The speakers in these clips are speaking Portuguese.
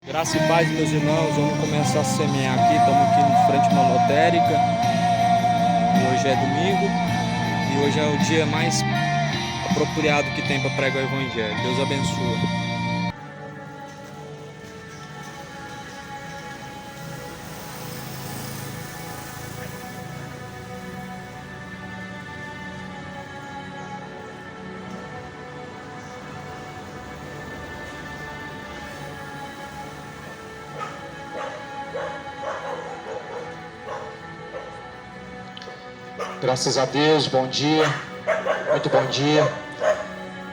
Graça e paz, meus irmãos. Vamos começar a semear aqui. Estamos aqui em frente a uma lotérica. E hoje é domingo. E hoje é o dia mais apropriado que tem para pregar o evangelho. Deus abençoe. Graças a Deus, bom dia, muito bom dia.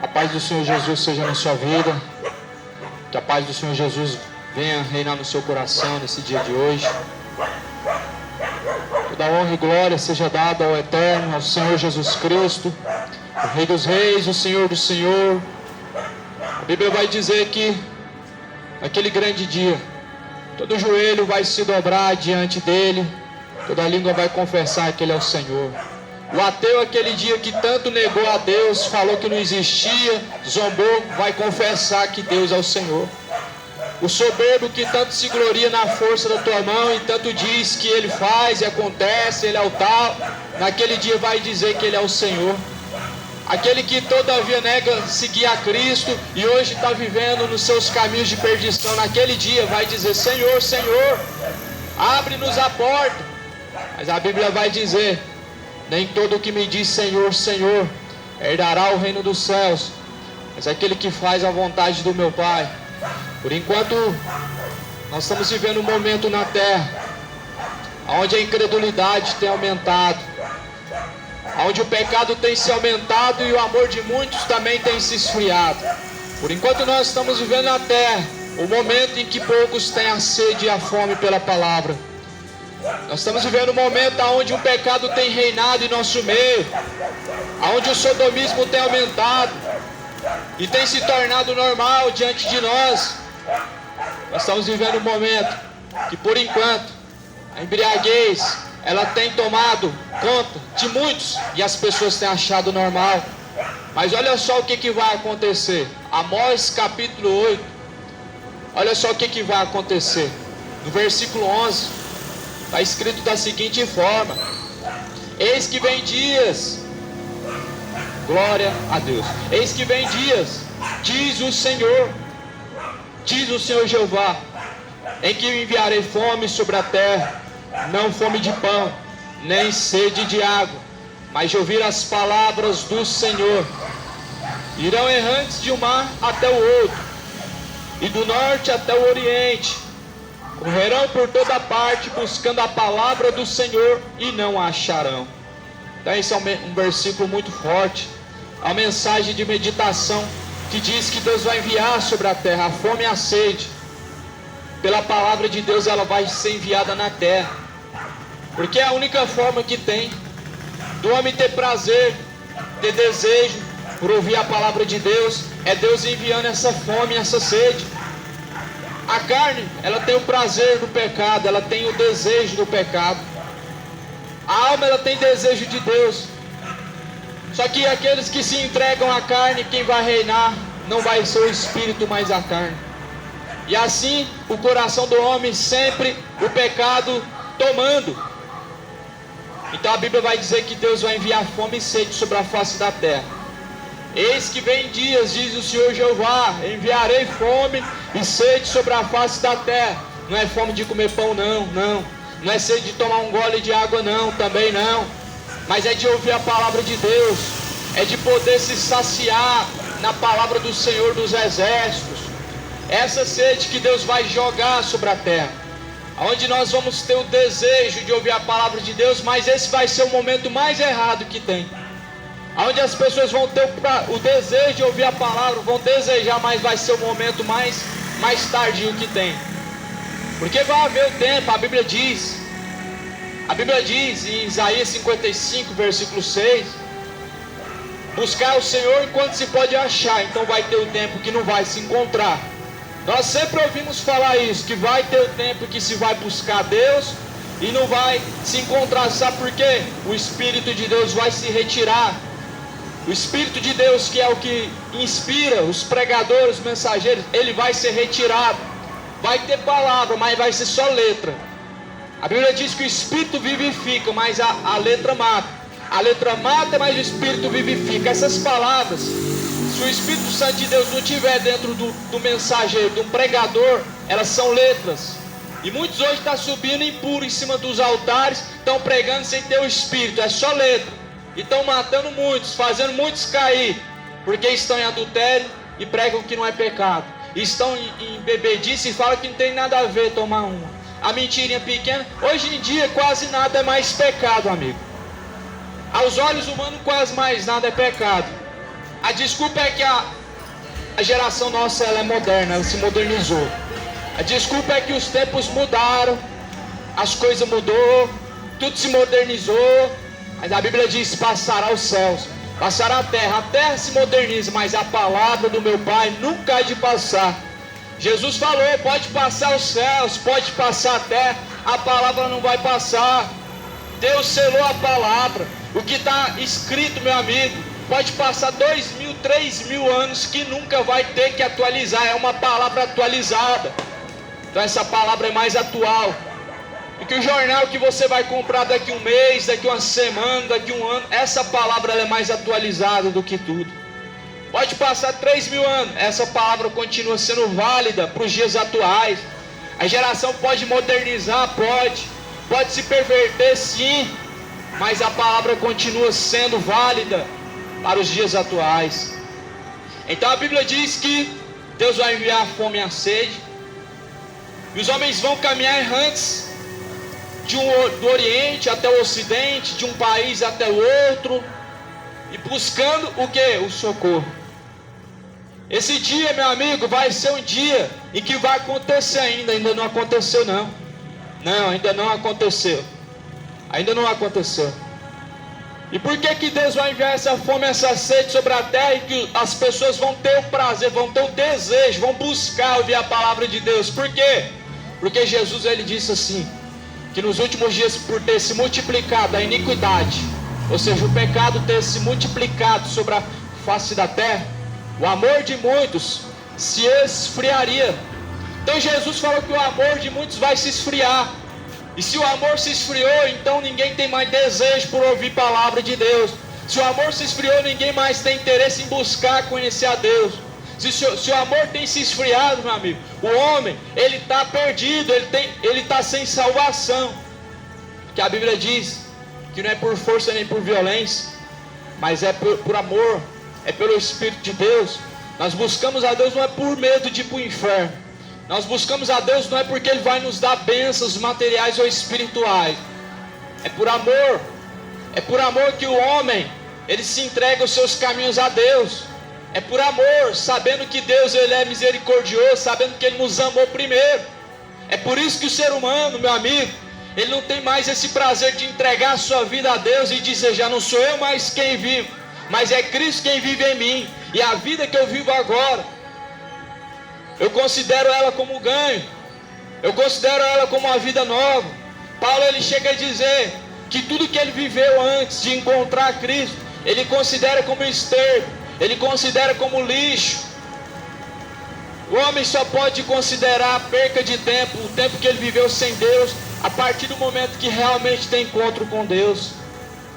A paz do Senhor Jesus seja na sua vida. Que a paz do Senhor Jesus venha reinar no seu coração nesse dia de hoje. Toda honra e glória seja dada ao Eterno, ao Senhor Jesus Cristo, o Rei dos Reis, o Senhor do Senhor. A Bíblia vai dizer que naquele grande dia, todo joelho vai se dobrar diante dele, toda língua vai confessar que ele é o Senhor. O ateu, aquele dia que tanto negou a Deus, falou que não existia, zombou, vai confessar que Deus é o Senhor. O soberbo que tanto se gloria na força da tua mão e tanto diz que ele faz e acontece, ele é o tal, naquele dia vai dizer que ele é o Senhor. Aquele que todavia nega seguir a Cristo e hoje está vivendo nos seus caminhos de perdição, naquele dia vai dizer: Senhor, Senhor, abre-nos a porta. Mas a Bíblia vai dizer: nem todo o que me diz Senhor, Senhor herdará o reino dos céus, mas aquele que faz a vontade do meu Pai. Por enquanto nós estamos vivendo um momento na terra onde a incredulidade tem aumentado, onde o pecado tem se aumentado e o amor de muitos também tem se esfriado. Por enquanto nós estamos vivendo na terra o momento em que poucos têm a sede e a fome pela palavra. Nós estamos vivendo um momento onde o pecado tem reinado em nosso meio, onde o sodomismo tem aumentado e tem se tornado normal diante de nós. Nós estamos vivendo um momento que, por enquanto, a embriaguez ela tem tomado conta de muitos e as pessoas têm achado normal. Mas olha só o que vai acontecer. Amós capítulo 8, olha só o que vai acontecer. No versículo 11, está escrito da seguinte forma: eis que vem dias, glória a Deus, eis que vem dias, diz o Senhor Jeová, em que enviarei fome sobre a terra, não fome de pão, nem sede de água, mas de ouvir as palavras do Senhor. Irão errantes de um mar até o outro, e do norte até o oriente, correrão por toda parte buscando a palavra do Senhor e não a acharão. Então esse é um versículo muito forte, a mensagem de meditação que diz que Deus vai enviar sobre a terra a fome e a sede. Pela palavra de Deus ela vai ser enviada na terra, porque é a única forma que tem do homem ter prazer, ter desejo por ouvir a palavra de Deus, é Deus enviando essa fome e essa sede. A carne, ela tem o prazer do pecado, ela tem o desejo do pecado. A alma, ela tem desejo de Deus. Só que aqueles que se entregam à carne, quem vai reinar não vai ser o espírito, mas a carne. E assim, o coração do homem sempre o pecado tomando. Então a Bíblia vai dizer que Deus vai enviar fome e sede sobre a face da terra. Eis que vem dias, diz o Senhor Jeová, enviarei fome e sede sobre a face da terra. Não é fome de comer pão, não é sede de tomar um gole de água, não, também não, mas é de ouvir a palavra de Deus, é de poder se saciar na palavra do Senhor dos Exércitos. Essa sede que Deus vai jogar sobre a terra, onde nós vamos ter o desejo de ouvir a palavra de Deus, mas esse vai ser o momento mais errado que tem, onde as pessoas vão ter o desejo de ouvir a palavra, vão desejar, mas vai ser o momento mais tardio que tem. Porque vai haver o tempo, a Bíblia diz em Isaías 55, versículo 6, buscar o Senhor enquanto se pode achar. Então vai ter o tempo que não vai se encontrar. Nós sempre ouvimos falar isso, que vai ter o tempo que se vai buscar Deus e não vai se encontrar. Sabe por quê? O Espírito de Deus vai se retirar. O Espírito de Deus, que é o que inspira os pregadores, os mensageiros, ele vai ser retirado. vai ter palavra, mas vai ser só letra. A Bíblia diz que o Espírito vivifica, mas a letra mata. A letra mata, mas o Espírito vivifica. Essas palavras, se o Espírito Santo de Deus não estiver dentro do mensageiro, do pregador, elas são letras. E muitos hoje estão subindo impuro em cima dos altares, estão pregando sem ter o Espírito, é só letra. E estão matando muitos, fazendo muitos cair, porque estão em adultério e pregam que não é pecado. E estão em bebedice e falam que não tem nada a ver tomar uma. A mentirinha pequena, hoje em dia quase nada é mais pecado, amigo. Aos olhos humanos quase mais nada é pecado. A desculpa é que a geração nossa ela é moderna, ela se modernizou. A desculpa é que os tempos mudaram, as coisas mudou, tudo se modernizou. Mas a Bíblia diz: passará os céus, passará a terra se moderniza, mas a palavra do meu Pai nunca há de passar. Jesus falou: pode passar os céus, pode passar a terra, a palavra não vai passar. Deus selou a palavra. O que está escrito, meu amigo, pode passar 2.000, 3.000 anos que nunca vai ter que atualizar. É uma palavra atualizada. Então essa palavra é mais atual. E que o jornal que você vai comprar daqui um mês, daqui uma semana, daqui um ano, essa palavra ela é mais atualizada do que tudo. Pode passar 3.000 anos, essa palavra continua sendo válida para os dias atuais. A geração pode modernizar, pode se perverter sim, mas a palavra continua sendo válida para os dias atuais. Então a Bíblia diz que Deus vai enviar a fome e a sede, e os homens vão caminhar errantes do Oriente até o Ocidente, de um país até o outro, e buscando o que? O socorro. Esse dia, meu amigo, vai ser um dia em que vai acontecer ainda não aconteceu não. Não, ainda não aconteceu. Ainda não aconteceu. E por que Deus vai enviar essa fome, essa sede sobre a terra, e que as pessoas vão ter o prazer, vão ter o desejo, vão buscar ouvir a palavra de Deus? Por quê? Porque Jesus ele disse assim, que nos últimos dias, por ter se multiplicado a iniquidade, ou seja, o pecado ter se multiplicado sobre a face da terra, o amor de muitos se esfriaria. Então Jesus falou que o amor de muitos vai se esfriar. E se o amor se esfriou, então ninguém tem mais desejo por ouvir a palavra de Deus. Se o amor se esfriou, ninguém mais tem interesse em buscar conhecer a Deus. Se o amor tem se esfriado, meu amigo, o homem, ele está perdido, ele está sem salvação. Que a Bíblia diz que não é por força nem por violência, mas é por amor, é pelo Espírito de Deus. Nós buscamos a Deus não é por medo de ir para o inferno. Nós buscamos a Deus não é porque Ele vai nos dar bênçãos materiais ou espirituais. É por amor. É por amor que o homem, ele se entrega os seus caminhos a Deus. É por amor, sabendo que Deus ele é misericordioso, sabendo que Ele nos amou primeiro. É por isso que o ser humano, meu amigo, ele não tem mais esse prazer de entregar a sua vida a Deus e dizer: já não sou eu mais quem vivo, mas é Cristo quem vive em mim. E a vida que eu vivo agora, eu considero ela como ganho. Eu considero ela como uma vida nova. Paulo ele chega a dizer que tudo que ele viveu antes de encontrar Cristo, ele considera como esterco, ele considera como lixo. O homem só pode considerar a perca de tempo, o tempo que ele viveu sem Deus, a partir do momento que realmente tem encontro com Deus.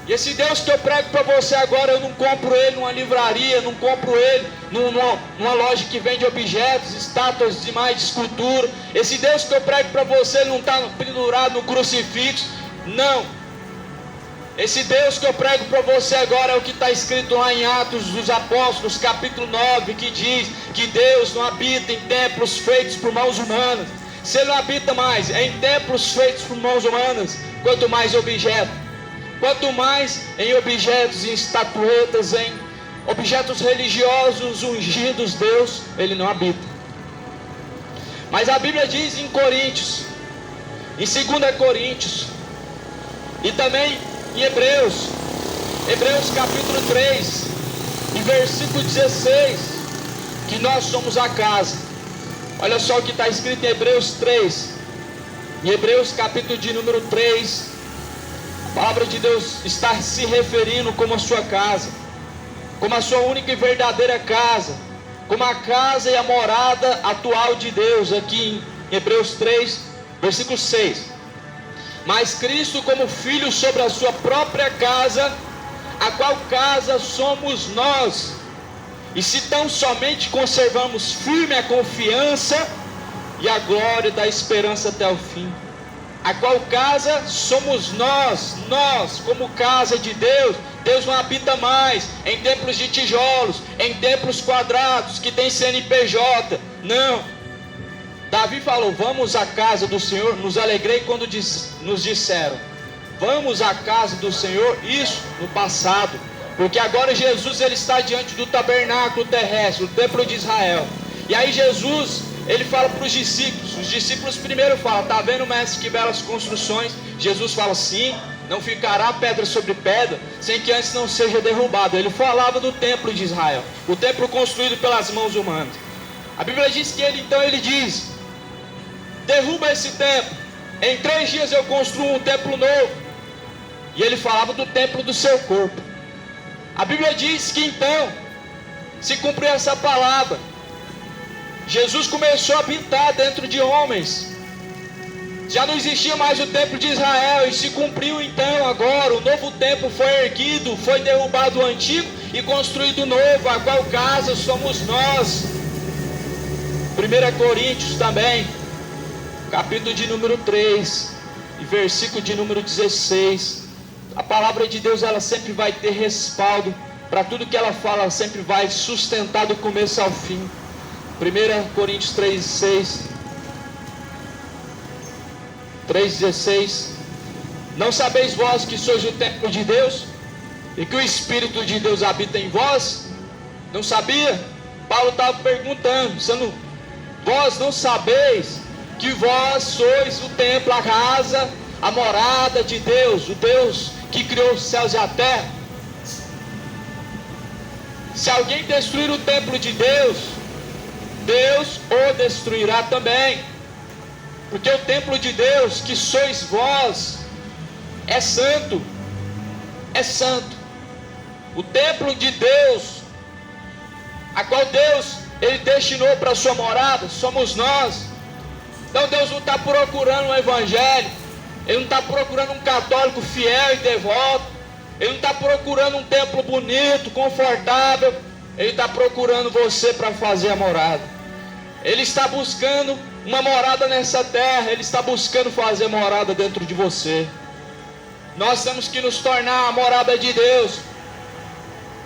E esse Deus que eu prego para você agora, eu não compro ele numa livraria, não compro ele numa loja que vende objetos, estátuas, demais de escultura. Esse Deus que eu prego para você, ele não está pendurado no crucifixo, não. Esse Deus que eu prego para você agora é o que está escrito lá em Atos dos Apóstolos, capítulo 9, que diz que Deus não habita em templos feitos por mãos humanas. Se Ele não habita mais em templos feitos por mãos humanas, quanto mais objetos. Quanto mais em objetos, em estatuetas, em objetos religiosos ungidos, Deus, Ele não habita. Mas a Bíblia diz em Coríntios, em 2 Coríntios, e também em Hebreus capítulo 3, e versículo 16, que nós somos a casa. Olha só o que está escrito em Hebreus 3, em Hebreus capítulo de número 3, a palavra de Deus está se referindo como a sua casa, como a sua única e verdadeira casa, como a casa e a morada atual de Deus aqui Hebreus 3, versículo 6. Mas Cristo como Filho sobre a sua própria casa, a qual casa somos nós. E se tão somente conservamos firme a confiança e a glória da esperança até o fim. A qual casa somos nós como casa de Deus. Deus não habita mais em templos de tijolos, em templos quadrados que tem CNPJ. Não. Davi falou: vamos à casa do Senhor. Nos alegrei quando nos disseram: vamos à casa do Senhor. Isso no passado, porque agora Jesus ele está diante do tabernáculo terrestre, o templo de Israel. E aí Jesus, ele fala para os discípulos. Os discípulos primeiro falam: está vendo, mestre, que belas construções? Jesus fala: sim, não ficará pedra sobre pedra sem que antes não seja derrubado. Ele falava do templo de Israel, o templo construído pelas mãos humanas. A Bíblia diz que ele diz: derruba esse templo, em 3 dias eu construo um templo novo. E ele falava do templo do seu corpo. A Bíblia diz que então se cumpriu essa palavra. Jesus começou a habitar dentro de homens. Já não existia mais o templo de Israel, e se cumpriu então agora. O novo templo foi erguido, foi derrubado o antigo e construído o novo, a qual casa somos nós. 1 Coríntios também, capítulo de número 3 e versículo de número 16. A palavra de Deus, ela sempre vai ter respaldo para tudo que ela fala, ela sempre vai sustentar do começo ao fim. 1 Coríntios 3,16. Não sabeis vós que sois o templo de Deus e que o Espírito de Deus habita em vós? Não sabia? Paulo estava perguntando: vós não sabeis que vós sois o templo, a casa, a morada de Deus, o Deus que criou os céus e a terra? Se alguém destruir o templo de Deus, Deus o destruirá também. Porque o templo de Deus, que sois vós, é santo. É santo. O templo de Deus, a qual Deus ele destinou para a sua morada, somos nós. Então Deus não está procurando um evangelho, Ele não está procurando um católico fiel e devoto, Ele não está procurando um templo bonito, confortável. Ele está procurando você para fazer a morada. Ele está buscando uma morada nessa terra. Ele está buscando fazer morada dentro de você. Nós temos que nos tornar a morada de Deus.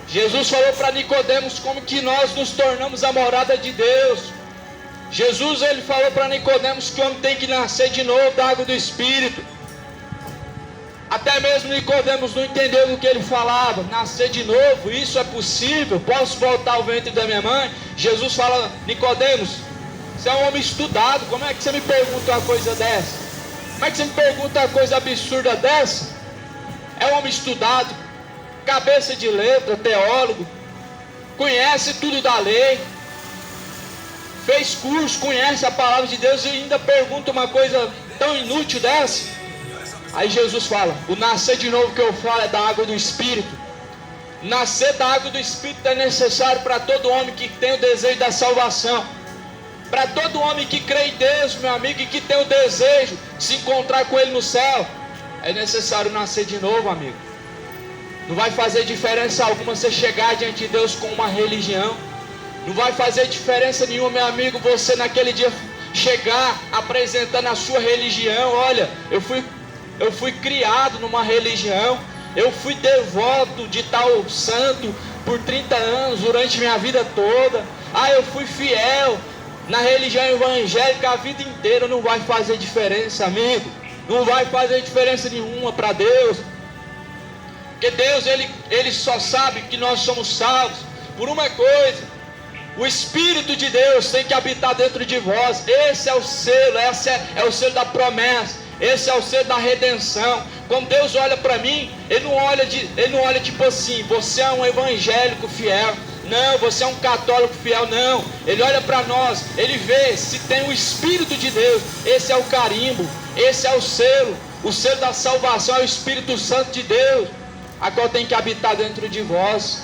Jesus falou para Nicodemos como que nós nos tornamos a morada de Deus. Jesus ele falou para Nicodemos que o homem tem que nascer de novo da água do Espírito. Até mesmo Nicodemos não entendeu o que ele falava. Nascer de novo, isso é possível? Posso voltar ao ventre da minha mãe? Jesus fala: Nicodemos, você é um homem estudado, como é que você me pergunta uma coisa dessa? Como é que você me pergunta uma coisa absurda dessa? É um homem estudado, cabeça de letra, teólogo, conhece tudo da lei, fez curso, conhece a palavra de Deus, e ainda pergunta uma coisa tão inútil dessa? Aí Jesus fala: o nascer de novo que eu falo é da água do Espírito. Nascer da água do Espírito é necessário para todo homem que tem o desejo da salvação. Para todo homem que crê em Deus, meu amigo, e que tem o desejo de se encontrar com Ele no céu, é necessário nascer de novo, amigo. Não vai fazer diferença alguma você chegar diante de Deus com uma religião. Não vai fazer diferença nenhuma, meu amigo, você naquele dia chegar apresentando a sua religião. Olha, eu fui criado numa religião, eu fui devoto de tal santo por 30 anos, durante minha vida toda. Eu fui fiel na religião evangélica a vida inteira. Não vai fazer diferença, amigo. Não vai fazer diferença nenhuma para Deus. Porque Deus, Ele só sabe que nós somos salvos por uma coisa: o Espírito de Deus tem que habitar dentro de vós. Esse é o selo, esse é o selo da promessa, esse é o selo da redenção. Quando Deus olha para mim, Ele não olha tipo assim: você é um evangélico fiel, não, você é um católico fiel, não. Ele olha para nós, Ele vê se tem o Espírito de Deus. Esse é o carimbo, esse é o selo da salvação, é o Espírito Santo de Deus, a qual tem que habitar dentro de vós.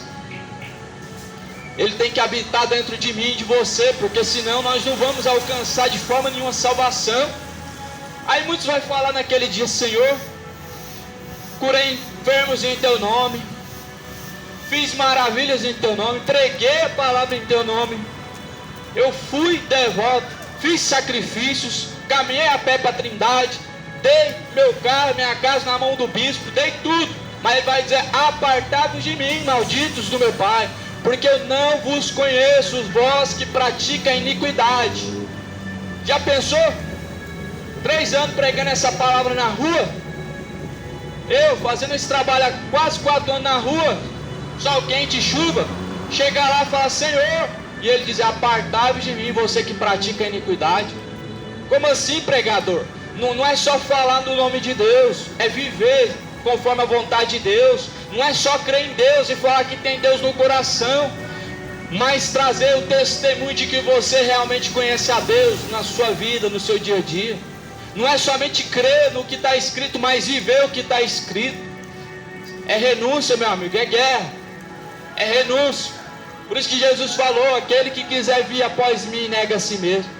Ele tem que habitar dentro de mim e de você, porque senão nós não vamos alcançar de forma nenhuma salvação. Aí muitos vão falar naquele dia: Senhor, curei enfermos em Teu nome, fiz maravilhas em Teu nome, preguei a palavra em Teu nome, eu fui devoto, fiz sacrifícios, caminhei a pé para a Trindade, dei meu carro, minha casa na mão do bispo, dei tudo. Mas ele vai dizer: apartai-vos de mim, malditos do meu Pai, porque eu não vos conheço, vós que praticam iniquidade. Já pensou? 3 anos pregando essa palavra na rua, eu fazendo esse trabalho há quase 4 anos na rua, sol quente e chuva, chegar lá e falar: Senhor, e ele dizer: apartai-vos de mim, você que pratica iniquidade. Como assim, pregador? Não é só falar no nome de Deus, é viver conforme a vontade de Deus. Não é só crer em Deus e falar que tem Deus no coração, mas trazer o testemunho de que você realmente conhece a Deus na sua vida, no seu dia a dia. Não é somente crer no que está escrito, mas viver o que está escrito. É renúncia, meu amigo, é guerra, é renúncia. Por isso que Jesus falou: aquele que quiser vir após mim, nega a si mesmo.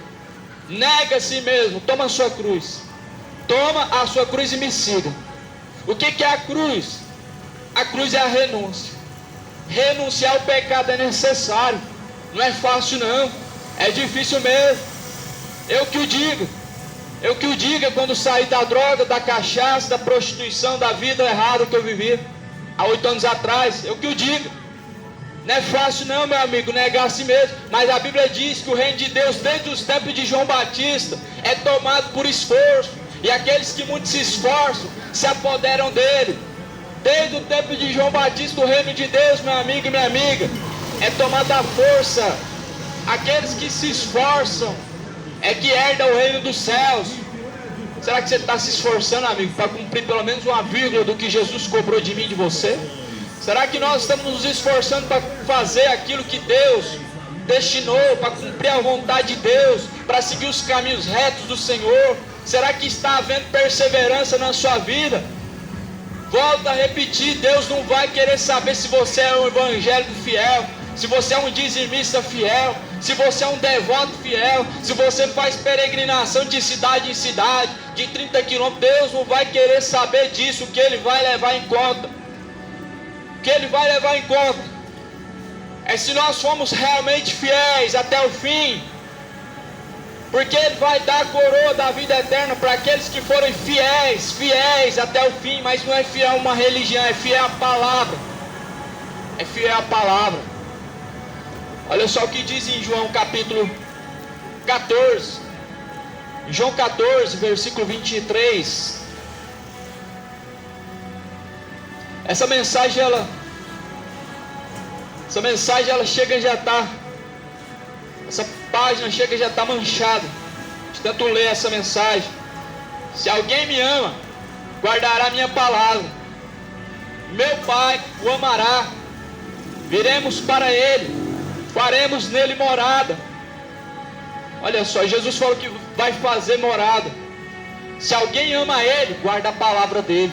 Nega a si mesmo, toma a sua cruz. Toma a sua cruz e me siga. O que é a cruz? A cruz é a renúncia. Renunciar ao pecado é necessário. Não é fácil não, é difícil mesmo. Eu que o diga quando saí da droga, da cachaça, da prostituição, da vida errada que eu vivi há 8 anos atrás. Eu que o diga. Não é fácil não, meu amigo, negar a si mesmo. Mas a Bíblia diz que o reino de Deus, desde os tempos de João Batista, é tomado por esforço. E aqueles que muito se esforçam, se apoderam dele. Desde o tempo de João Batista, o reino de Deus, meu amigo e minha amiga, é tomado à força. Aqueles que se esforçam é que herdam o reino dos céus. Será que você está se esforçando, amigo, para cumprir pelo menos uma vírgula do que Jesus cobrou de mim e de você? Será que nós estamos nos esforçando para fazer aquilo que Deus destinou, para cumprir a vontade de Deus, para seguir os caminhos retos do Senhor? Será que está havendo perseverança na sua vida? Volto a repetir: Deus não vai querer saber se você é um evangélico fiel, se você é um dizimista fiel, se você é um devoto fiel, se você faz peregrinação de cidade em cidade, de 30 quilômetros. Deus não vai querer saber disso. O que Ele vai levar em conta, é se nós formos realmente fiéis até o fim, porque Ele vai dar a coroa da vida eterna para aqueles que forem fiéis até o fim. Mas não é fiel a uma religião, é fiel à palavra, é fiel à palavra. Olha só o que diz em João capítulo 14, João 14, versículo 23. Essa mensagem ela chega já está, essa página chega já está manchada de tanto ler essa mensagem. Se alguém me ama, guardará minha palavra, meu Pai o amará, viremos para ele, faremos nele morada. Olha só, Jesus falou que vai fazer morada. Se alguém ama ele, guarda a palavra dele.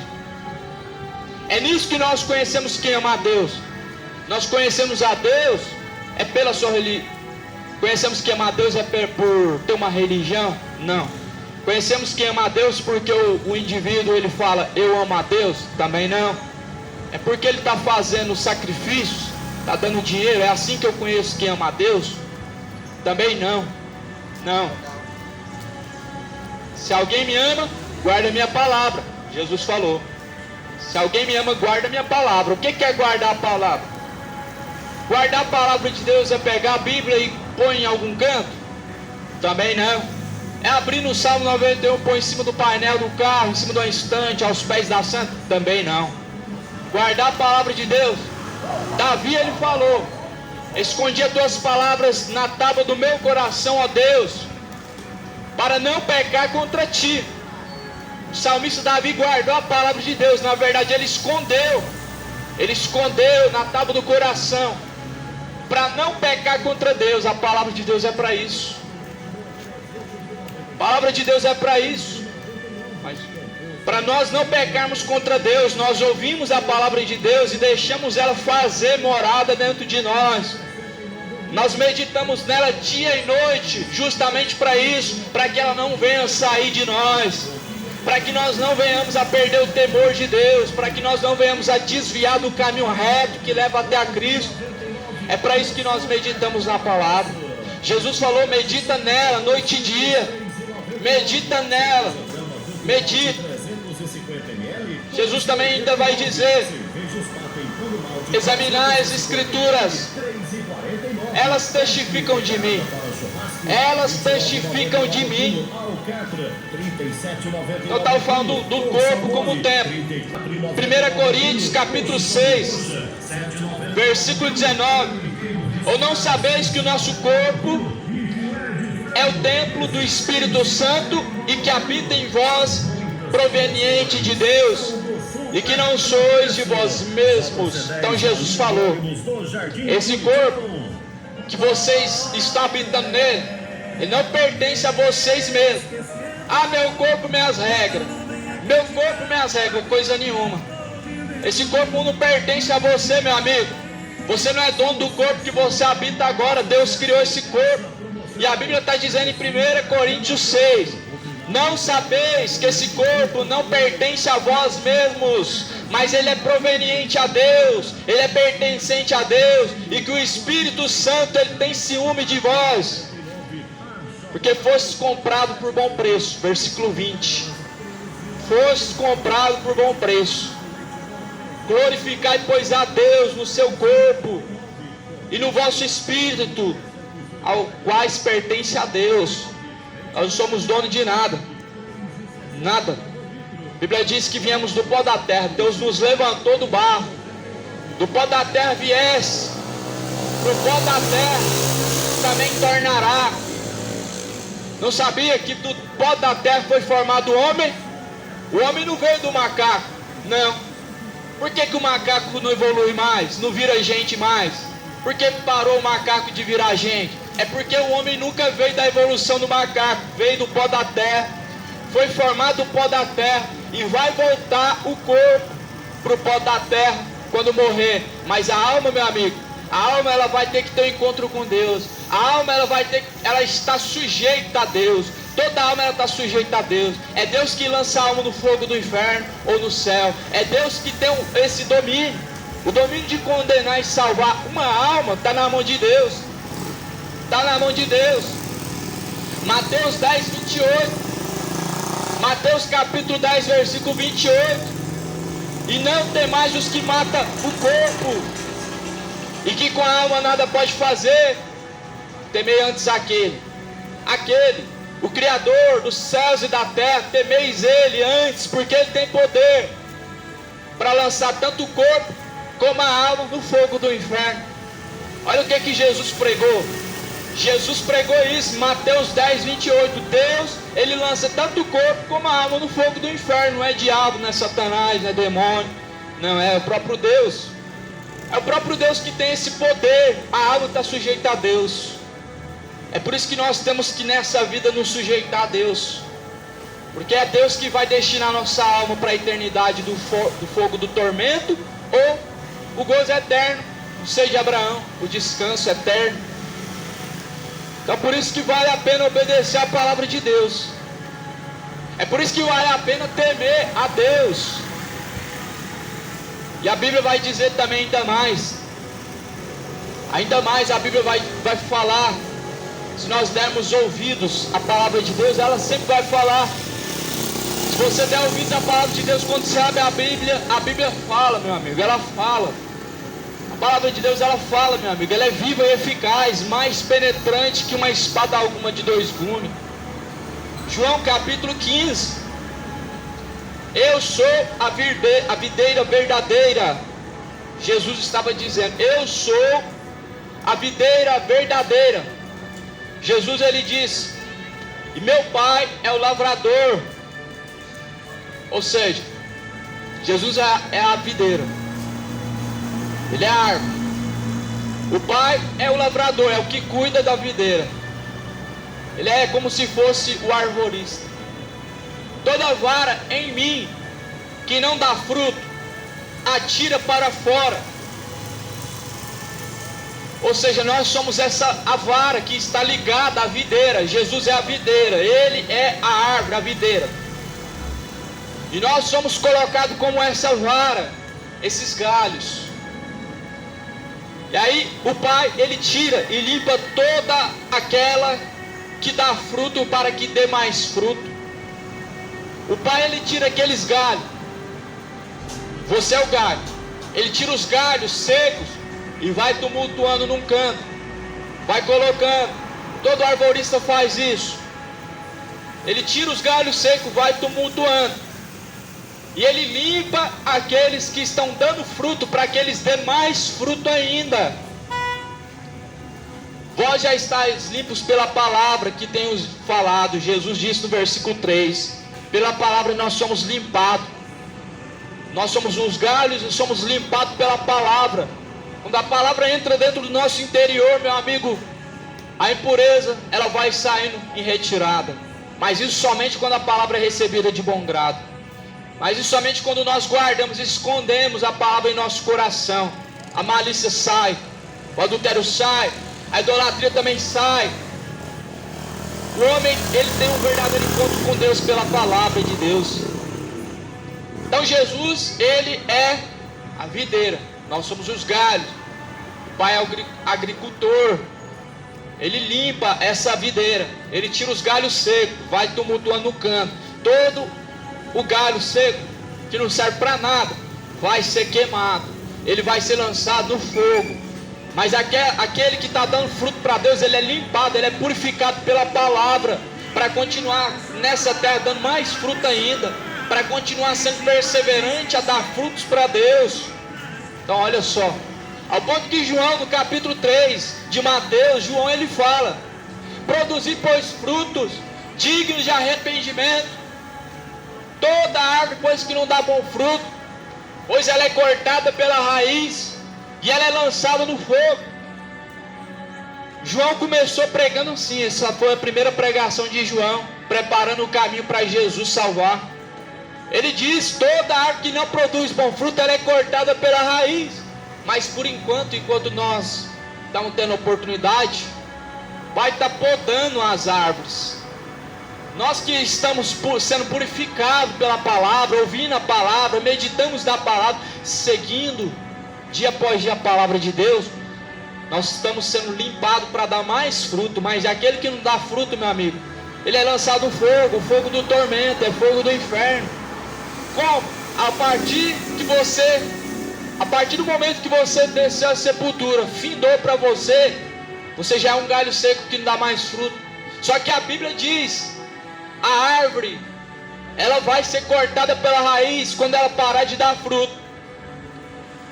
É nisso que nós conhecemos quem ama a Deus. Nós conhecemos a Deus é pela sua religião. Conhecemos quem ama a Deus é por ter uma religião? Não. Conhecemos quem ama a Deus porque o indivíduo ele fala: eu amo a Deus? Também não. É porque ele está fazendo sacrifícios, está dando dinheiro. É assim que eu conheço quem ama a Deus? Também não. Não. Se alguém me ama, guarda a minha palavra. Jesus falou: se alguém me ama, guarda a minha palavra. O que é guardar a palavra? Guardar a palavra de Deus é pegar a Bíblia e pôr em algum canto? Também não. É abrir no Salmo 91, pôr em cima do painel do carro, em cima de uma estante, aos pés da santa? Também não. Guardar a palavra de Deus, Davi ele falou: escondi as tuas palavras na tábua do meu coração, ó Deus, para não pecar contra ti. O salmista Davi guardou a palavra de Deus. Na verdade ele escondeu na tábua do coração, para não pecar contra Deus. A palavra de Deus é para isso. A palavra de Deus é para isso. Mas para nós não pecarmos contra Deus, nós ouvimos a palavra de Deus e deixamos ela fazer morada dentro de nós. Nós meditamos nela dia e noite, justamente para isso, para que ela não venha sair de nós, para que nós não venhamos a perder o temor de Deus, para que nós não venhamos a desviar do caminho reto que leva até a Cristo. É para isso que nós meditamos na palavra. Jesus falou: medita nela noite e dia, medita nela, medita. Jesus também ainda vai dizer: examinar as Escrituras, elas testificam de mim. Elas testificam de mim. Eu estava falando do corpo como templo. 1 Coríntios capítulo 6, versículo 19: ou não sabeis que o nosso corpo é o templo do Espírito Santo e que habita em vós, proveniente de Deus, e que não sois de vós mesmos? Então Jesus falou: esse corpo que vocês estão habitando nele, ele não pertence a vocês mesmos. Ah, meu corpo, minhas regras. Meu corpo, minhas regras, coisa nenhuma. Esse corpo não pertence a você, meu amigo. Você não é dono do corpo que você habita agora. Deus criou esse corpo. E a Bíblia está dizendo em 1 Coríntios 6: não sabeis que esse corpo não pertence a vós mesmos, mas ele é proveniente a Deus, ele é pertencente a Deus, e que o Espírito Santo, ele tem ciúme de vós, porque fostes comprado por bom preço. Versículo 20: fostes comprado por bom preço. Glorificai, pois, a Deus no seu corpo e no vosso espírito, ao quais pertence a Deus. Nós não somos donos de nada. Nada. A Bíblia diz que viemos do pó da terra. Deus nos levantou do barro. Do pó da terra viesse, do pó da terra também tornará. Não sabia que do pó da terra foi formado o homem? O homem não veio do macaco. Não. Por que o macaco não evolui mais? Não vira gente mais? Por que parou o macaco de virar gente? É porque o homem nunca veio da evolução do macaco. Veio do pó da terra. Foi formado o pó da terra. E vai voltar o corpo para o pó da terra quando morrer. Mas a alma, meu amigo, a alma, ela vai ter que ter um encontro com Deus. A alma, ela está sujeita a Deus. Toda alma, ela está sujeita a Deus. É Deus que lança a alma no fogo do inferno ou no céu. É Deus que tem esse domínio. O domínio de condenar e salvar uma alma está na mão de Deus. Está na mão de Deus. Mateus 10, 28. Mateus capítulo 10, versículo 28. E não temais os que matam o corpo, e que com a alma nada pode fazer. Temei antes aquele, o Criador dos céus e da terra. Temeis ele antes, porque ele tem poder para lançar tanto o corpo como a alma no fogo do inferno. Olha o que Jesus pregou. Jesus pregou isso, Mateus 10, 28. Deus, ele lança tanto o corpo como a alma no fogo do inferno. Não é diabo, não é Satanás, não é demônio. Não, é o próprio Deus. É o próprio Deus que tem esse poder. A alma está sujeita a Deus. É por isso que nós temos que nessa vida nos sujeitar a Deus. Porque é Deus que vai destinar nossa alma para a eternidade do fogo do tormento, ou o gozo eterno, o seio de Abraão, o descanso eterno. Então por isso que vale a pena obedecer a palavra de Deus. É por isso que vale a pena temer a Deus. E a Bíblia vai dizer também ainda mais a Bíblia vai falar. Se nós dermos ouvidos à palavra de Deus, ela sempre vai falar. Se você der ouvidos à palavra de Deus, quando você abre a Bíblia fala, meu amigo, ela fala. A palavra de Deus, ela fala, meu amigo, ela é viva e eficaz, mais penetrante que uma espada alguma de dois gumes. João capítulo 15. Eu sou a videira verdadeira. Jesus estava dizendo: eu sou a videira verdadeira. Jesus, ele diz: e meu pai é o lavrador. Ou seja, Jesus é a videira, ele é a árvore. O pai é o lavrador, é o que cuida da videira. Ele é como se fosse o arvorista. Toda vara em mim que não dá fruto, atira para fora. Ou seja, nós somos a vara que está ligada à videira. Jesus é a videira, Ele é a árvore, a videira. E nós somos colocados como essa vara, esses galhos. E aí o Pai, Ele tira e limpa toda aquela que dá fruto para que dê mais fruto. O Pai, Ele tira aqueles galhos. Você é o galho. Ele tira os galhos secos e vai tumultuando num canto. Vai colocando. Todo arborista faz isso. Ele tira os galhos secos, vai tumultuando. E Ele limpa aqueles que estão dando fruto, para que eles dêem mais fruto ainda. Vós já estáis limpos pela palavra que tenho falado. Jesus disse no versículo 3. Pela palavra nós somos limpados. Nós somos os galhos e somos limpados pela palavra. Quando a palavra entra dentro do nosso interior, meu amigo, a impureza, ela vai saindo em retirada. Mas isso somente quando a palavra é recebida de bom grado. Mas isso somente quando nós guardamos e escondemos a palavra em nosso coração. A malícia sai, o adultério sai, a idolatria também sai. O homem, ele tem um verdadeiro encontro com Deus pela palavra de Deus. Então Jesus, Ele é a videira. Nós somos os galhos. O Pai é o agricultor. Ele limpa essa videira. Ele tira os galhos secos, vai tumultuando no canto. Todo o galho seco, que não serve para nada, vai ser queimado. Ele vai ser lançado no fogo. Mas aquele que está dando fruto para Deus, ele é limpado, ele é purificado pela palavra, para continuar nessa terra dando mais fruto ainda, para continuar sendo perseverante a dar frutos para Deus. Então olha só, ao ponto que João, no capítulo 3 de Mateus, João ele fala: produzir pois frutos dignos de arrependimento. Toda árvore pois que não dá bom fruto, pois ela é cortada pela raiz e ela é lançada no fogo. João começou pregando assim. Essa foi a primeira pregação de João, preparando o caminho para Jesus salvar. Ele diz: toda árvore que não produz bom fruto, ela é cortada pela raiz. Mas por enquanto nós estamos tendo oportunidade, vai estar podando as árvores. Nós que estamos sendo purificados pela palavra, ouvindo a palavra, meditamos na palavra, seguindo dia após dia a palavra de Deus, nós estamos sendo limpados para dar mais fruto. Mas aquele que não dá fruto, meu amigo, ele é lançado no fogo, o fogo do tormento, é fogo do inferno. Como? A partir do momento que você desceu a sepultura, findou para você, você já é um galho seco que não dá mais fruto. Só que a Bíblia diz: a árvore, ela vai ser cortada pela raiz quando ela parar de dar fruto.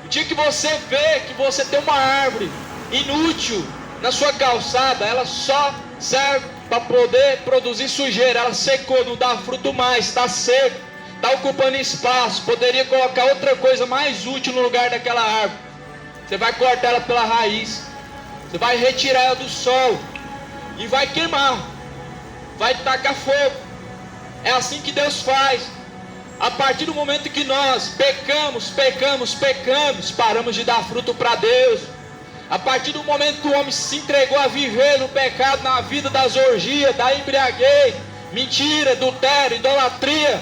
O dia que você vê que você tem uma árvore inútil na sua calçada, ela só serve para poder produzir sujeira, ela secou, não dá fruto mais, está seco, está ocupando espaço, poderia colocar outra coisa mais útil no lugar daquela árvore. Você vai cortar ela pela raiz, você vai retirar ela do sol e vai queimar, vai tacar fogo. É assim que Deus faz. A partir do momento que nós pecamos, paramos de dar fruto para Deus. A partir do momento que o homem se entregou a viver no pecado, na vida das orgias, da embriaguez, mentira, adultério, idolatria,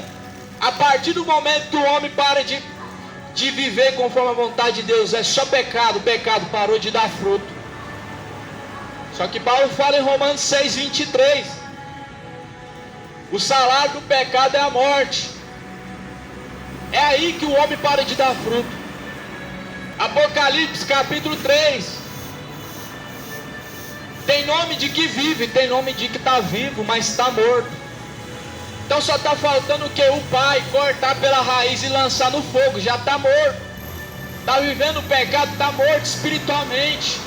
a partir do momento que o homem para de viver conforme a vontade de Deus, é só pecado, o pecado parou de dar fruto. Só que Paulo fala em Romanos 6:23, o salário do pecado é a morte. É aí que o homem para de dar fruto. Apocalipse capítulo 3, tem nome de que vive, tem nome de que está vivo, mas está morto. Então só está faltando o que? O Pai cortar pela raiz e lançar no fogo. Já está morto, está vivendo o pecado, está morto espiritualmente.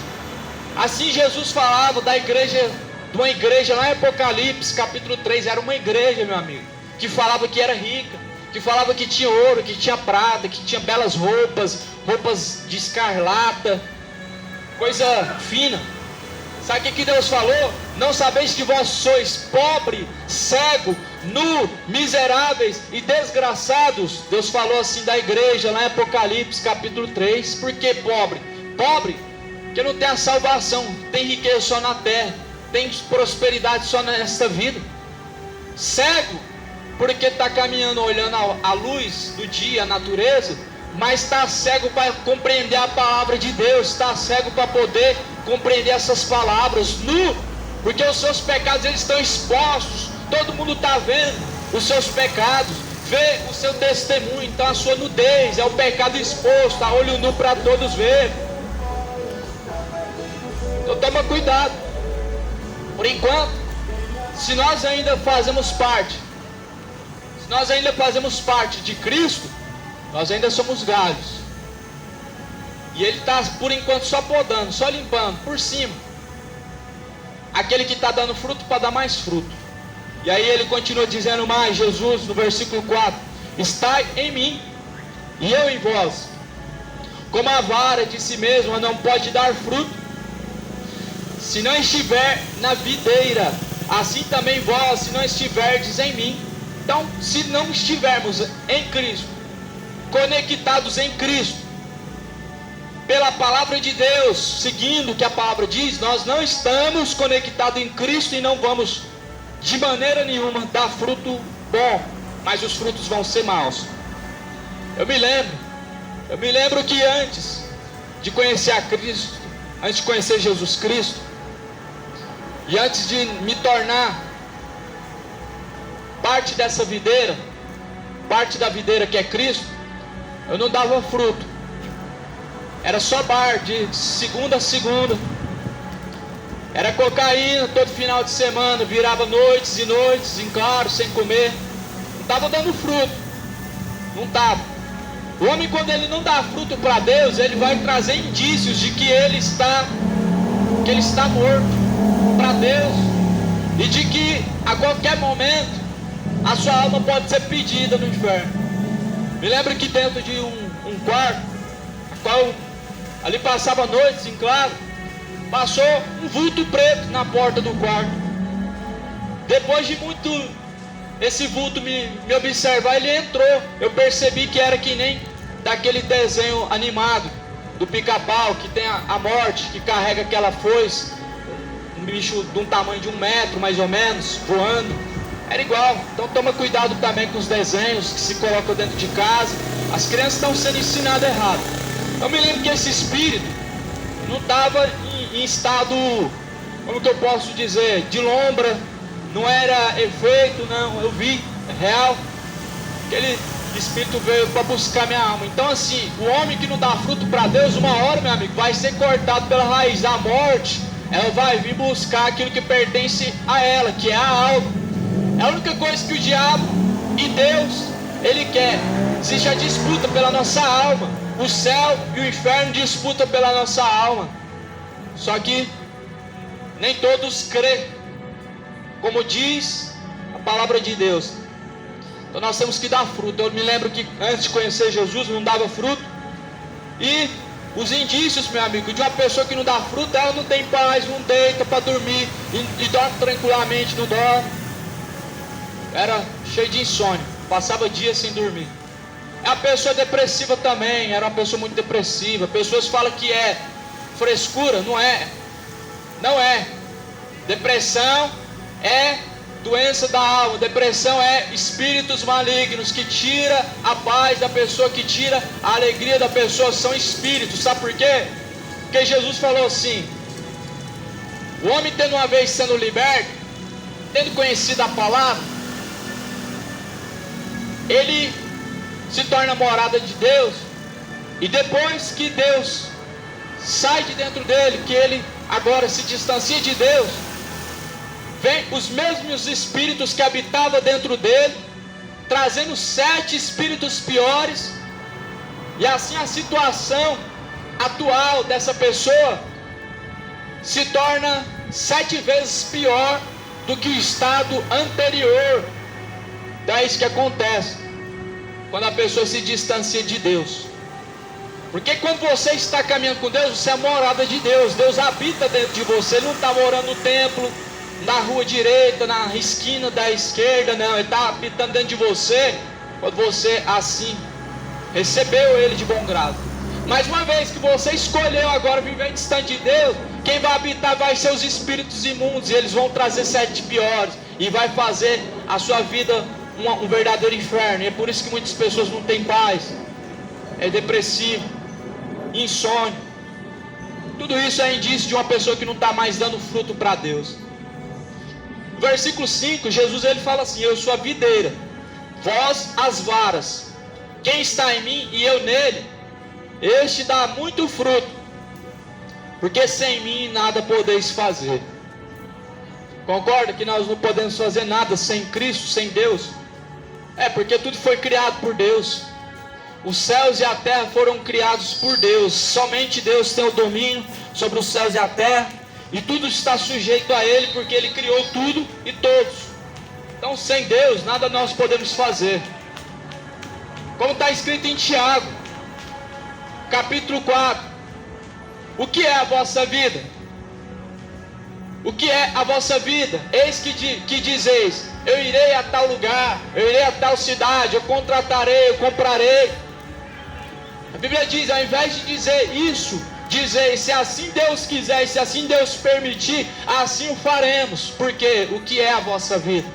Assim Jesus falava da igreja, de uma igreja lá em Apocalipse capítulo 3, era uma igreja, meu amigo, que falava que era rica, que falava que tinha ouro, que tinha prata, que tinha belas roupas de escarlata, coisa fina. Sabe o que Deus falou? Não sabeis que vós sois pobre, cego, nu, miseráveis e desgraçados? Deus falou assim da igreja lá em Apocalipse capítulo 3. Por que pobre? Pobre, que não tem a salvação, tem riqueza só na terra, tem prosperidade só nesta vida. Cego, porque está caminhando olhando a luz do dia, a natureza, mas está cego para compreender a palavra de Deus, está cego para poder compreender essas palavras, nu, porque os seus pecados eles estão expostos, todo mundo está vendo os seus pecados, vê o seu testemunho, então a sua nudez é o pecado exposto, a olho nu para todos ver. Então toma cuidado. Por enquanto, se nós ainda fazemos parte de Cristo, nós ainda somos galhos. E Ele está por enquanto só podando, só limpando por cima aquele que está dando fruto para dar mais fruto. E aí Ele continua dizendo mais, Jesus no versículo 4: estai em mim e eu em vós. Como a vara de si mesma não pode dar fruto se não estiver na videira, assim também vós, se não estiverdes em mim. Então, se não estivermos em Cristo, conectados em Cristo, pela palavra de Deus, seguindo o que a palavra diz, nós não estamos conectados em Cristo e não vamos de maneira nenhuma dar fruto bom, mas os frutos vão ser maus. Eu me lembro que antes de conhecer a Cristo, antes de conhecer Jesus Cristo, e antes de me tornar parte dessa videira, parte da videira que é Cristo, eu não dava fruto. Era só bar de segunda a segunda. Era cocaína todo final de semana, virava noites e noites em claro, sem comer. Não estava dando fruto. Não estava. O homem, quando ele não dá fruto para Deus, ele vai trazer indícios de que ele está morto para Deus, e de que a qualquer momento a sua alma pode ser pedida no inferno. Me lembro que dentro de um quarto, a qual ali passava noites em claro, passou um vulto preto na porta do quarto. Depois de muito esse vulto me observar, ele entrou. Eu percebi que era que nem daquele desenho animado do Pica-Pau, que tem a morte, que carrega aquela foice, um bicho de um tamanho de 1 metro mais ou menos, voando. Era igual. Então toma cuidado também com os desenhos que se colocam dentro de casa. As crianças estão sendo ensinadas errado. Eu me lembro que esse espírito não estava em estado, como que eu posso dizer, de lombra, não era efeito, não, eu vi, é real. Aquele espírito veio para buscar minha alma. Então assim, o homem que não dá fruto para Deus, uma hora, meu amigo, vai ser cortado pela raiz. A morte, ela vai vir buscar aquilo que pertence a ela, que é a alma. É a única coisa que o diabo e Deus, ele quer. Existe a disputa pela nossa alma. O céu e o inferno disputam pela nossa alma. Só que nem todos crêem, como diz a palavra de Deus. Então nós temos que dar fruto. Eu me lembro que antes de conhecer Jesus não dava fruto. E os indícios, meu amigo, de uma pessoa que não dá fruto, ela não tem paz, não deita para dormir e dorme tranquilamente, não dorme. Era cheio de insônia, passava dias sem dormir. É a pessoa depressiva também, era uma pessoa muito depressiva. Pessoas falam que é frescura, não é. Não é. Depressão é doença da alma. Depressão é espíritos malignos que tira a paz da pessoa, que tira a alegria da pessoa. São espíritos, sabe por quê? Porque Jesus falou assim: o homem tendo uma vez sendo liberto, tendo conhecido a palavra, ele se torna morada de Deus. E depois que Deus sai de dentro dele, que ele agora se distancia de Deus, vem os mesmos espíritos que habitavam dentro dele, trazendo 7 espíritos piores. E assim a situação atual dessa pessoa se torna 7 vezes pior do que o estado anterior. Então é isso que acontece quando a pessoa se distancia de Deus. Porque quando você está caminhando com Deus, você é a morada de Deus. Deus habita dentro de você. Ele não está morando no templo, na rua direita, na esquina da esquerda, não. Ele está habitando dentro de você quando você assim recebeu Ele de bom grado. Mas uma vez que você escolheu agora viver distante de Deus, quem vai habitar vai ser os espíritos imundos, e eles vão trazer 7 piores, e vai fazer a sua vida um verdadeiro inferno. E é por isso que muitas pessoas não têm paz, é depressivo, insônia. Tudo isso é indício de uma pessoa que não está mais dando fruto para Deus. No versículo 5, Jesus ele fala assim: eu sou a videira, vós as varas. Quem está em mim e eu nele, este dá muito fruto, porque sem mim nada podeis fazer. Concorda que nós não podemos fazer nada sem Cristo, sem Deus? Porque tudo foi criado por Deus. Os céus e a terra foram criados por Deus. Somente Deus tem o domínio sobre os céus e a terra, e tudo está sujeito a Ele, porque Ele criou tudo e todos. Então sem Deus nada nós podemos fazer. Como está escrito em Tiago, capítulo 4: o que é a vossa vida? O que é a vossa vida? Eis que dizeis: eu irei a tal lugar, eu irei a tal cidade, eu contratarei, eu comprarei. A Bíblia diz, ao invés de dizer isso, dizer: se assim Deus quiser, se assim Deus permitir, assim o faremos. Porque o que é a vossa vida?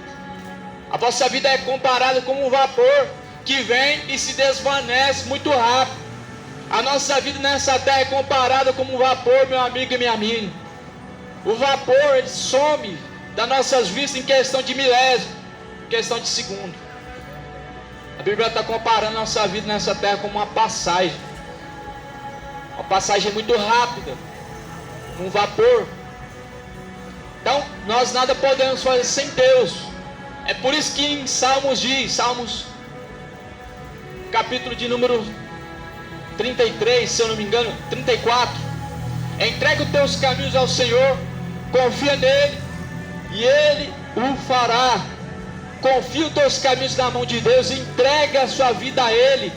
A vossa vida é comparada com um vapor que vem e se desvanece muito rápido. A nossa vida nessa terra é comparada como um vapor, meu amigo e minha amiga. O vapor, ele some das nossas vistas em questão de milésimo, em questão de segundo. A Bíblia está comparando a nossa vida nessa terra como uma passagem muito rápida, um vapor. Então nós nada podemos fazer sem Deus. É por isso que em Salmos diz, Salmos capítulo de número 33, se eu não me engano, 34: entrega os teus caminhos ao Senhor, confia nele e Ele o fará. Confia os teus caminhos na mão de Deus, entrega a sua vida a Ele,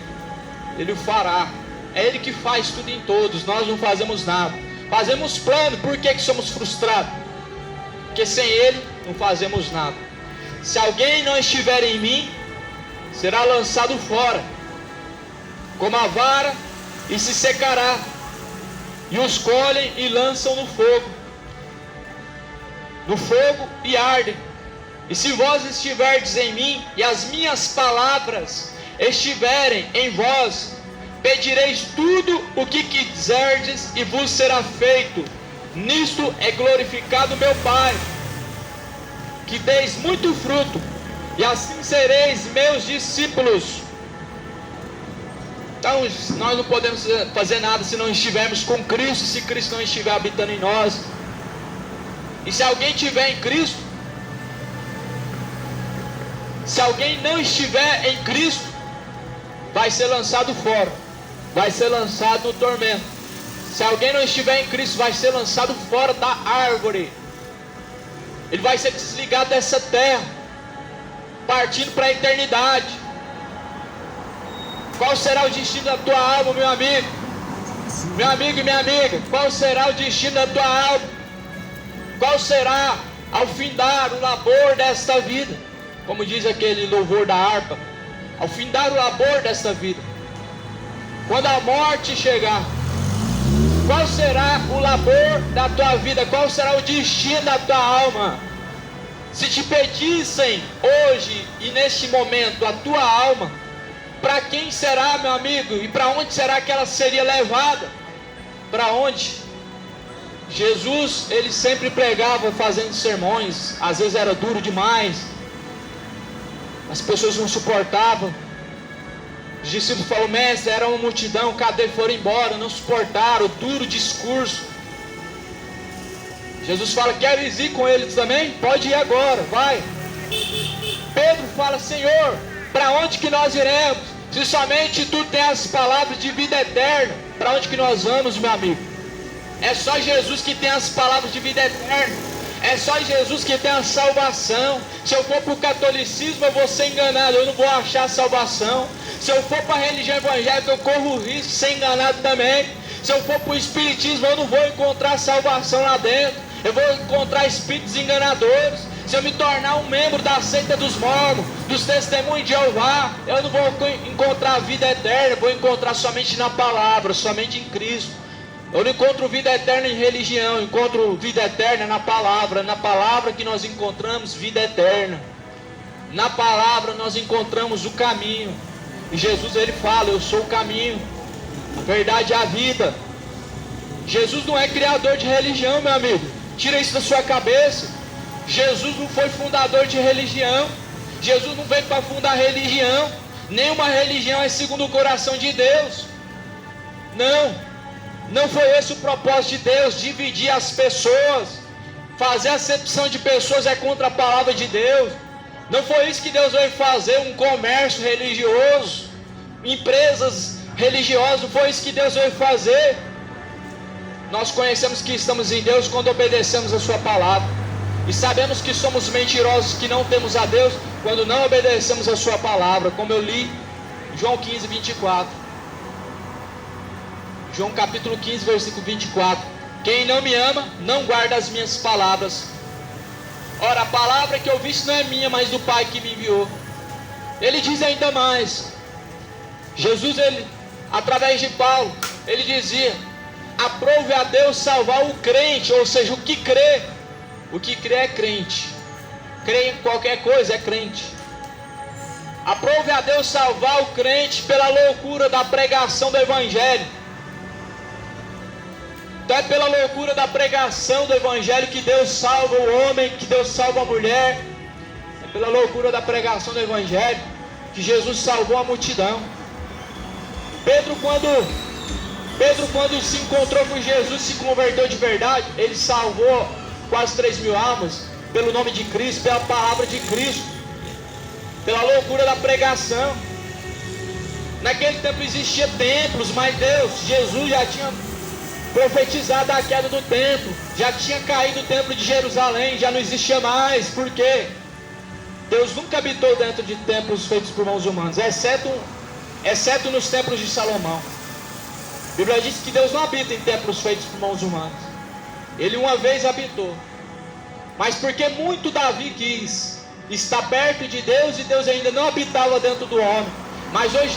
Ele o fará. É Ele que faz tudo em todos, nós não fazemos nada. Fazemos plano, por que somos frustrados? Porque sem Ele não fazemos nada. Se alguém não estiver em mim, será lançado fora como a vara, e se secará, e os colhem e lançam no fogo e ardem. E se vós estiverdes em mim, e as minhas palavras estiverem em vós, pedireis tudo o que quiserdes, e vos será feito. Nisto é glorificado meu Pai, que deis muito fruto, e assim sereis meus discípulos. Então nós não podemos fazer nada se não estivermos com Cristo, se Cristo não estiver habitando em nós. E se alguém estiver em Cristo, se alguém não estiver em Cristo, vai ser lançado fora, vai ser lançado no tormento. Se alguém não estiver em Cristo, vai ser lançado fora da árvore. Ele vai ser desligado dessa terra, partindo para a eternidade. Qual será o destino da tua alma, meu amigo? Meu amigo e minha amiga, qual será o destino da tua alma? Qual será, ao findar o labor desta vida? Como diz aquele louvor da harpa: ao findar o labor desta vida, quando a morte chegar, qual será o labor da tua vida? Qual será o destino da tua alma? Se te pedissem hoje e neste momento a tua alma, para quem será, meu amigo? E para onde será que ela seria levada? Para onde? Jesus, ele sempre pregava fazendo sermões, às vezes era duro demais, as pessoas não suportavam. Os discípulos falaram: mestre, era uma multidão, cadê? Foram embora, não suportaram o duro discurso. Jesus fala: queres ir com eles também? Pode ir agora, vai. Pedro fala: Senhor, para onde que nós iremos? Se somente Tu tem as palavras de vida eterna, para onde que nós vamos, meu amigo? É só Jesus que tem as palavras de vida eterna. É só Jesus que tem a salvação. Se eu for para o catolicismo, eu vou ser enganado, eu não vou achar salvação. Se eu for para a religião evangélica, eu corro o risco de ser enganado também. Se eu for para o espiritismo, eu não vou encontrar salvação lá dentro, eu vou encontrar espíritos enganadores. Se eu me tornar um membro da seita dos mormons, dos testemunhos de Jeová, eu não vou encontrar a vida eterna, vou encontrar somente na palavra, somente em Cristo. Eu não encontro vida eterna em religião, eu encontro vida eterna na palavra que nós encontramos vida eterna. Na palavra nós encontramos o caminho. E Jesus ele fala, eu sou o caminho, a verdade e a vida. Jesus não é criador de religião, meu amigo. Tira isso da sua cabeça. Jesus não foi fundador de religião. Jesus não veio para fundar religião. Nenhuma religião é segundo o coração de Deus. Não foi esse o propósito de Deus, dividir as pessoas. Fazer acepção de pessoas é contra a palavra de Deus. Não foi isso que Deus veio fazer, um comércio religioso, empresas religiosas, não foi isso que Deus veio fazer. Nós conhecemos que estamos em Deus quando obedecemos a sua palavra. E sabemos que somos mentirosos, que não temos a Deus, quando não obedecemos a sua palavra, como eu li João 15, 24. João capítulo 15, versículo 24. Quem não me ama, não guarda as minhas palavras. Ora, a palavra que eu vi não é minha, mas do Pai que me enviou. Ele diz ainda mais. Jesus, ele, através de Paulo, ele dizia: aprove a Deus salvar o crente, ou seja, o que crê. O que crê é crente. Crê em qualquer coisa é crente. Aprove a Deus salvar o crente pela loucura da pregação do Evangelho. Então é pela loucura da pregação do Evangelho que Deus salva o homem, que Deus salva a mulher. É pela loucura da pregação do Evangelho que Jesus salvou a multidão. Pedro quando se encontrou com Jesus, se converteu de verdade, ele salvou quase 3.000 almas pelo nome de Cristo, pela palavra de Cristo, pela loucura da pregação. Naquele tempo existia templos, mas Jesus já tinha profetizado a queda do templo, já tinha caído o templo de Jerusalém, já não existia mais. Por quê? Deus nunca habitou dentro de templos feitos por mãos humanas, exceto nos templos de Salomão. A Bíblia diz que Deus não habita em templos feitos por mãos humanas. Ele uma vez habitou, mas porque muito Davi quis estar perto de Deus, e Deus ainda não habitava dentro do homem. Mas hoje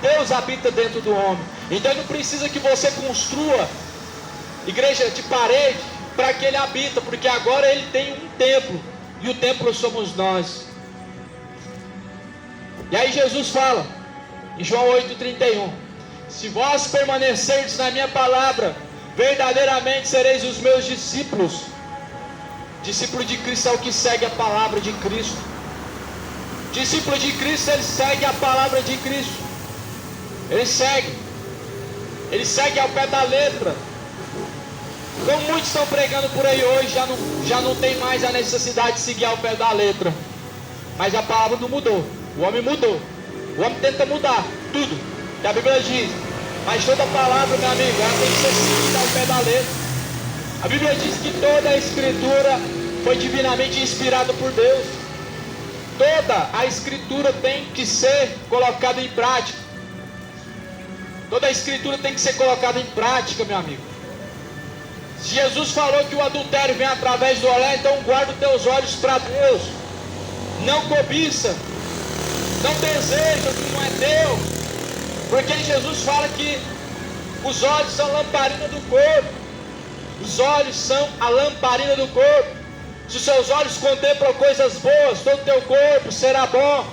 Deus habita dentro do homem. Então não precisa que você construa igreja de parede para que ele habita, porque agora ele tem um templo, e o templo somos nós. E aí Jesus fala em João 8,31: se vós permanecerdes na minha palavra, verdadeiramente sereis os meus discípulos. Discípulo de Cristo é o que segue a palavra de Cristo. Discípulo de Cristo, ele segue a palavra de Cristo. Ele segue ao pé da letra. Como muitos estão pregando por aí hoje, já não tem mais a necessidade de seguir ao pé da letra. Mas a palavra não mudou. O homem mudou. O homem tenta mudar tudo que a Bíblia diz. Mas toda palavra, meu amigo, ela tem que ser seguida ao pé da letra. A Bíblia diz que toda a Escritura foi divinamente inspirada por Deus. Toda a Escritura tem que ser colocada em prática. Toda a Escritura tem que ser colocada em prática, meu amigo. Se Jesus falou que o adultério vem através do olhar, então guarda os teus olhos para Deus. Não cobiça, não deseja o que não é teu, porque Jesus fala que os olhos são a lamparina do corpo. Os olhos são a lamparina do corpo. Se os seus olhos contemplam coisas boas, todo o teu corpo será bom.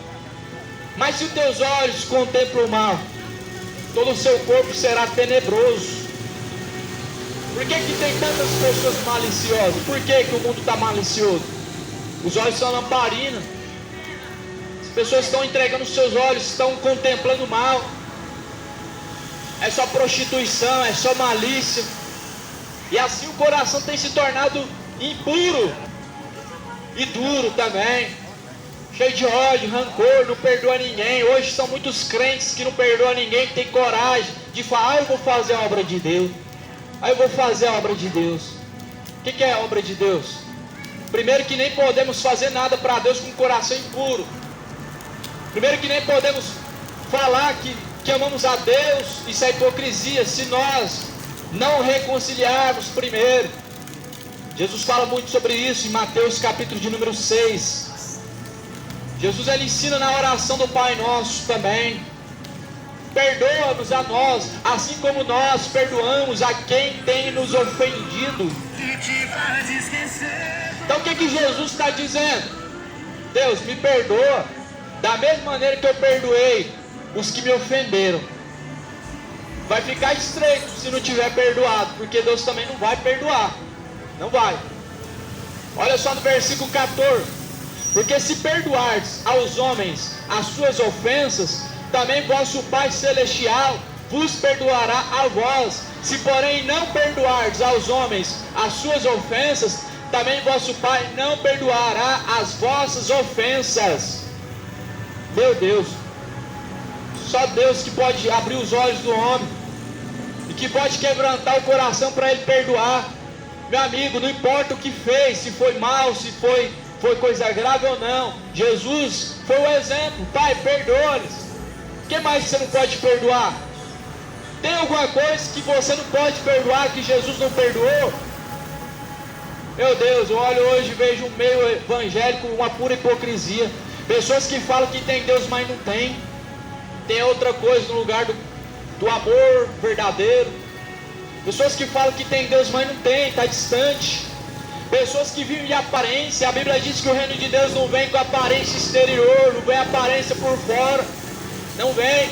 Mas se os teus olhos contemplam o mal, todo o seu corpo será tenebroso. Por que tem tantas pessoas maliciosas? Por que o mundo está malicioso? Os olhos são lamparina. As pessoas estão entregando os seus olhos, estão contemplando o mal. É só prostituição, é só malícia. E assim o coração tem se tornado impuro e duro também, cheio de ódio, rancor, não perdoa ninguém. Hoje são muitos crentes que não perdoam ninguém, que tem coragem de falar: eu vou fazer a obra de Deus. Eu vou fazer a obra de Deus. O que é a obra de Deus? Primeiro, que nem podemos fazer nada para Deus com o coração impuro. Primeiro, que nem podemos falar que amamos a Deus. Isso é hipocrisia, se nós não reconciliarmos primeiro. Jesus fala muito sobre isso em Mateus capítulo de número 6. Jesus ele ensina na oração do Pai Nosso também: perdoa-nos a nós, assim como nós perdoamos a quem tem nos ofendido. Então o que Jesus está dizendo? Deus, me perdoa da mesma maneira que eu perdoei os que me ofenderam. Vai ficar estreito se não tiver perdoado, porque Deus também não vai perdoar. Não vai. Olha só no versículo 14: porque se perdoardes aos homens as suas ofensas, também vosso Pai Celestial vos perdoará a vós. Se porém não perdoardes aos homens as suas ofensas, também vosso Pai não perdoará as vossas ofensas. Meu Deus, só Deus que pode abrir os olhos do homem e que pode quebrantar o coração para ele perdoar. Meu amigo, não importa o que fez, se foi mal, se foi coisa grave ou não, Jesus foi o exemplo. Pai, perdoa-lhes. O que mais você não pode perdoar? Tem alguma coisa que você não pode perdoar que Jesus não perdoou? Meu Deus, eu olho hoje e vejo um meio evangélico, uma pura hipocrisia. Pessoas que falam que tem Deus, mas não tem. Tem outra coisa no lugar do amor verdadeiro. Pessoas que falam que tem Deus, mas não tem, está distante. Pessoas que vivem de aparência. A Bíblia diz que o reino de Deus não vem com aparência exterior, não vem aparência por fora, não vem.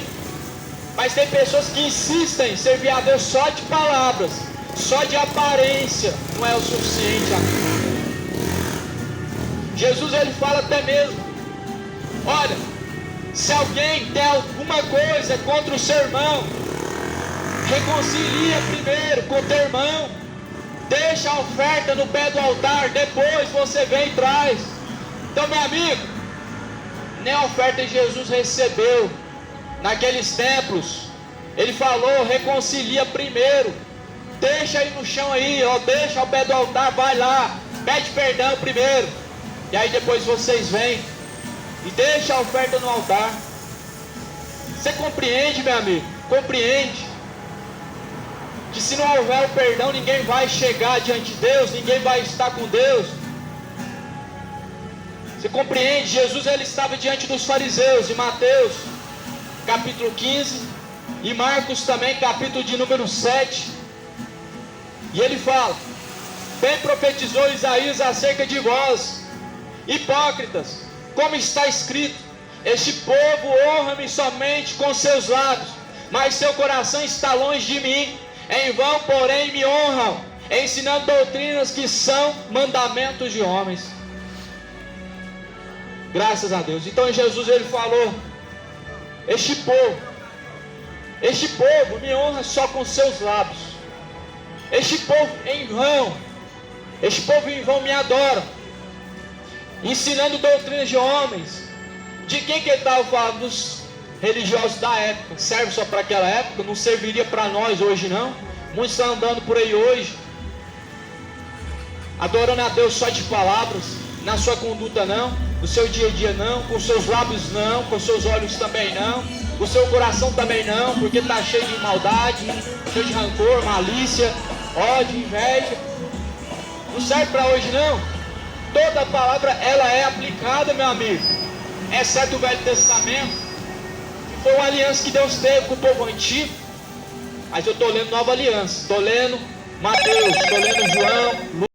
Mas tem pessoas que insistem em servir a Deus só de palavras, só de aparência. Não é o suficiente, amigo. Jesus ele fala até mesmo: olha, se alguém tem alguma coisa contra o seu irmão, reconcilia primeiro com o teu irmão. Deixa a oferta no pé do altar, depois você vem e traz. Então, meu amigo, nem a oferta Jesus recebeu naqueles templos. Ele falou: reconcilia primeiro. Deixa aí no chão aí, ó, deixa ao pé do altar, vai lá, pede perdão primeiro. E aí depois vocês vêm e deixa a oferta no altar. Você compreende, meu amigo? Compreende que se não houver o perdão, ninguém vai chegar diante de Deus, ninguém vai estar com Deus. Você compreende? Jesus ele estava diante dos fariseus, em Mateus capítulo 15, e Marcos também, capítulo de número 7. E ele fala: bem profetizou Isaías acerca de vós, hipócritas, como está escrito: este povo honra-me somente com seus lábios, mas seu coração está longe de mim. Em vão, porém, me honram, ensinando doutrinas que são mandamentos de homens. Graças a Deus. Então Jesus ele falou: este povo me honra só com seus lábios. Este povo em vão me adora, ensinando doutrinas de homens. De quem que ele estava falando? Dos religiosos da época. Serve só para aquela época, não serviria para nós hoje não. Muitos estão andando por aí hoje, adorando a Deus só de palavras, na sua conduta não, no seu dia a dia não, com seus lábios não, com seus olhos também não, o seu coração também não, porque está cheio de maldade, cheio de rancor, malícia, ódio, inveja. Não serve para hoje não. Toda palavra ela é aplicada, meu amigo, exceto o Velho Testamento, que foi uma aliança que Deus teve com o povo antigo. Mas eu estou lendo Nova Aliança, estou lendo Mateus, estou lendo João,